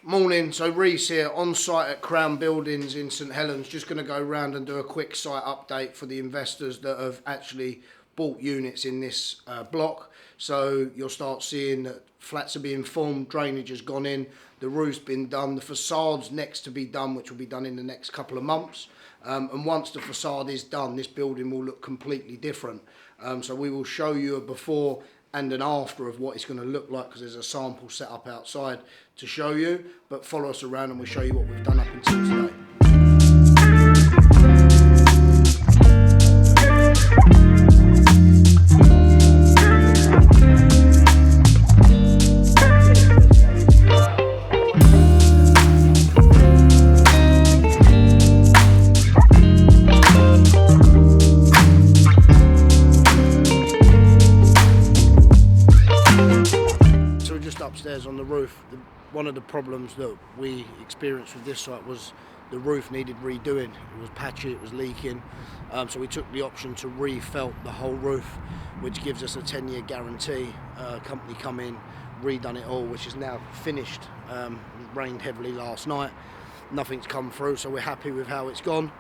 Morning, so Reece here on site at Crown Buildings in St Helens. Just going to go round and do a quick site update for the investors that have actually bought units in this block. So you'll start seeing that flats are being formed, drainage has gone in, the roof's been done, the facade's next to be done, which will be done in the next couple of months. And once the facade is done, this building will look completely different. So we will show you a before and an after of what it's going to look like, because there's a sample set up outside to show you, but follow us around and we'll show you what we've done up until today. Upstairs on the roof, one of the problems that we experienced with this site was the roof needed redoing. It was patchy, it was leaking, so we took the option to refelt the whole roof, which gives us a 10-year guarantee. Company come in, redone it all, which is now finished. It rained heavily last night, nothing's come through, so we're happy with how it's gone.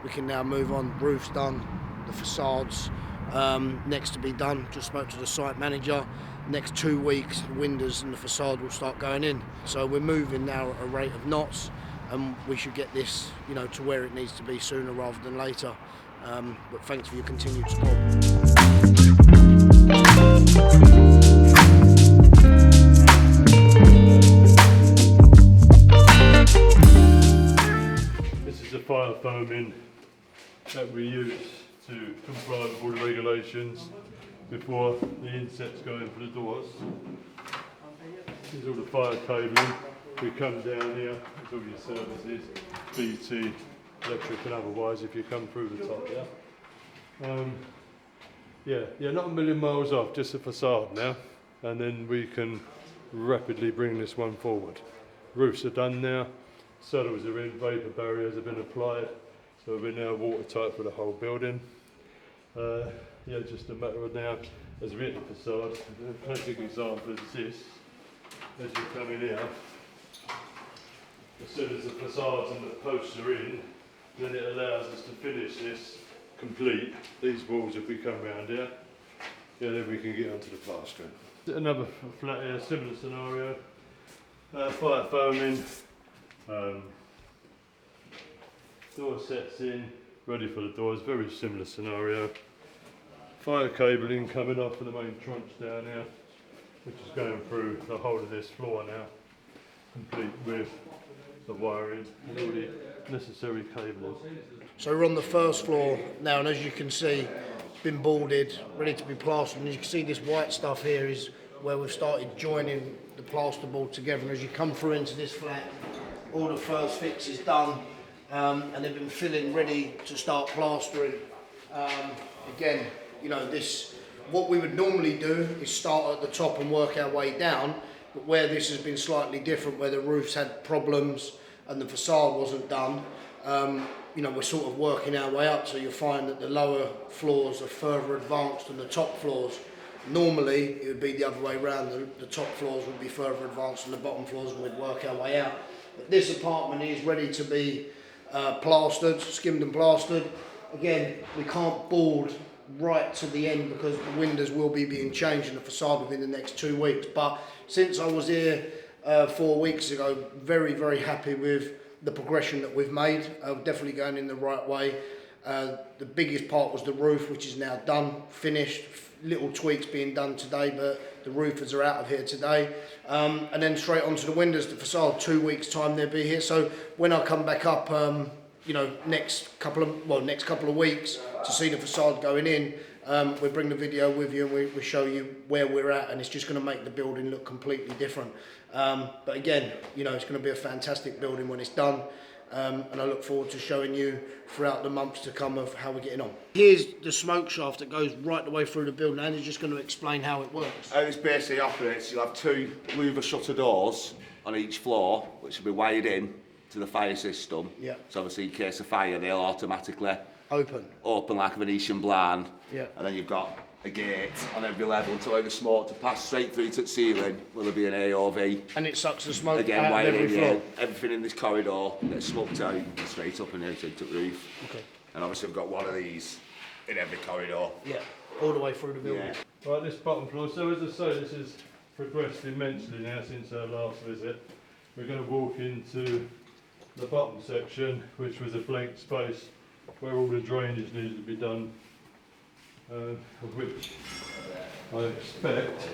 We can now move on. Roof's done, the facades next to be done. Just spoke to the site manager. Next 2 weeks, the windows and the facade will start going in. So we're moving now at a rate of knots, and we should get this, to where it needs to be sooner rather than later. But thanks for your continued support. This is the fire foaming that we use to comply with all the regulations before the insets go in for the doors. This is all the fire cabling. We come down here, it's all your services, BT, electric and otherwise, if you come through the top there. Yeah, not a million miles off, just a facade now, and then we can rapidly bring this one forward. Roofs are done now, cellars are in, vapour barriers have been applied, so we're now watertight for the whole building. Just a matter of now, as we hit the facade, a classic example is this. As you come in here, as soon as the facades and the posts are in, then it allows us to finish this complete. These walls, if we come round here, then we can get onto the plastering. Another flat here, similar scenario. Fire foaming, door sets in, ready for the doors, very similar scenario. Fire cabling coming off of the main trunks down here, which is going through the whole of this floor now, complete with the wiring and all the necessary cabling. So we're on the first floor now, and as you can see, it's been boarded, ready to be plastered. And as you can see, this white stuff here is where we've started joining the plasterboard together. And as you come through into this flat, all the first fix is done, and they've been filling ready to start plastering. Again, what we would normally do is start at the top and work our way down, but where this has been slightly different, where the roof's had problems and the facade wasn't done, we're sort of working our way up, so you'll find that the lower floors are further advanced than the top floors. Normally, it would be the other way around, the top floors would be further advanced than the bottom floors, and we'd work our way out. But this apartment is ready to be plastered, skimmed and plastered. Again, we can't board right to the end because the windows will be being changed in the facade within the next 2 weeks. But since I was here 4 weeks ago, very, very happy with the progression that we've made. Definitely going in the right way. The biggest part was the roof, which is now done, finished. Little tweaks being done today, but the roofers are out of here today. And then straight onto the windows, the facade, 2 weeks time they'll be here. So when I come back up, next couple of weeks to see the facade going in, we bring the video with you and we show you where we're at, and it's just going to make the building look completely different. But again, it's going to be a fantastic building when it's done. And I look forward to showing you throughout the months to come of how we're getting on. Here's the smoke shaft that goes right the way through the building, and he's just going to explain how it works. How this basically operates, you'll have 2 louver shutter doors on each floor, which will be wired in to the fire system. Yeah. So obviously in case of fire, they'll automatically open like a Venetian blind. Yeah. And then you've got a gate on every level to allow the smoke to pass straight through to the ceiling. Will there be an AOV? And it sucks the smoke Again, out of every wiring, floor. yeah. Everything in this corridor gets smoked out straight up and out into the roof. Okay. And obviously we've got one of these in every corridor. Yeah, all the way through the building. Yeah. Right, this bottom floor, so as I say, this has progressed immensely now since our last visit. We're going to walk into the bottom section, which was a blank space where all the drainage needed to be done, of which I expect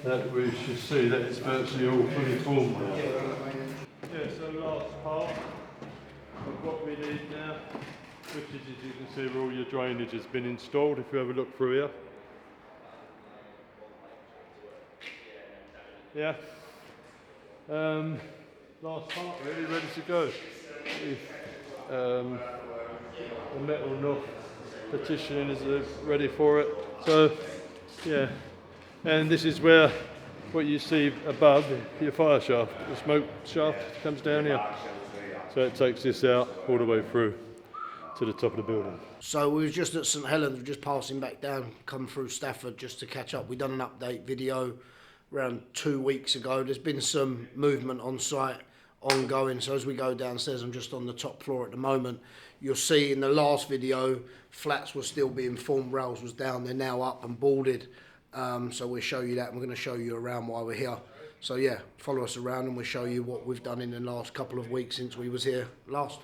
that we should see that it's virtually all fully formed now. Yeah, so last part of what we need now, which is, as you can see, where all your drainage has been installed, if you have a look through here. Yeah. Last part really ready to go. The metal knob partitioning is ready for it. So yeah, and this is where what you see above your fire shaft, the smoke shaft comes down here. So it takes this out all the way through to the top of the building. So we were just at St Helens, we're just passing back down, come through Stafford just to catch up. We've done an update video around 2 weeks ago. There's been some movement on site ongoing, so as we go downstairs, I'm just on the top floor at the moment. You'll see in the last video flats were still being formed, rails was down, they're now up and boarded, so we'll show you that and we're going to show you around while we're here. So yeah, follow us around and we'll show you what we've done in the last couple of weeks since we was here last.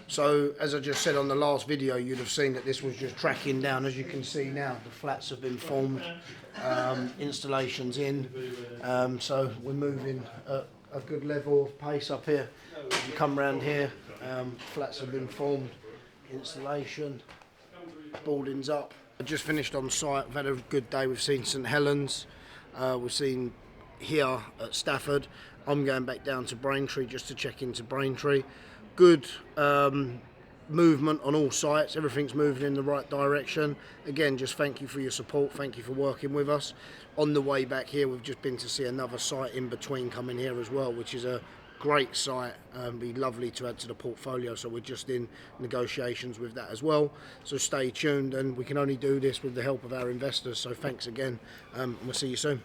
So as I just said on the last video, you'd have seen that this was just tracking down. As you can see now, the flats have been formed, installations in, so we're moving at a good level of pace up here. You come round here, flats have been formed, installation, boarding's up. I just finished on site, we've had a good day. We've seen St Helens, we've seen here at Stafford. I'm going back down to Braintree just to check into Braintree. Good movement on all sites, everything's moving in the right direction. Again, just thank you for your support, thank you for working with us. On the way back here, we've just been to see another site in between coming here as well, which is a great site, be lovely to add to the portfolio, so we're just in negotiations with that as well. So stay tuned, and we can only do this with the help of our investors, so thanks again, and we'll see you soon.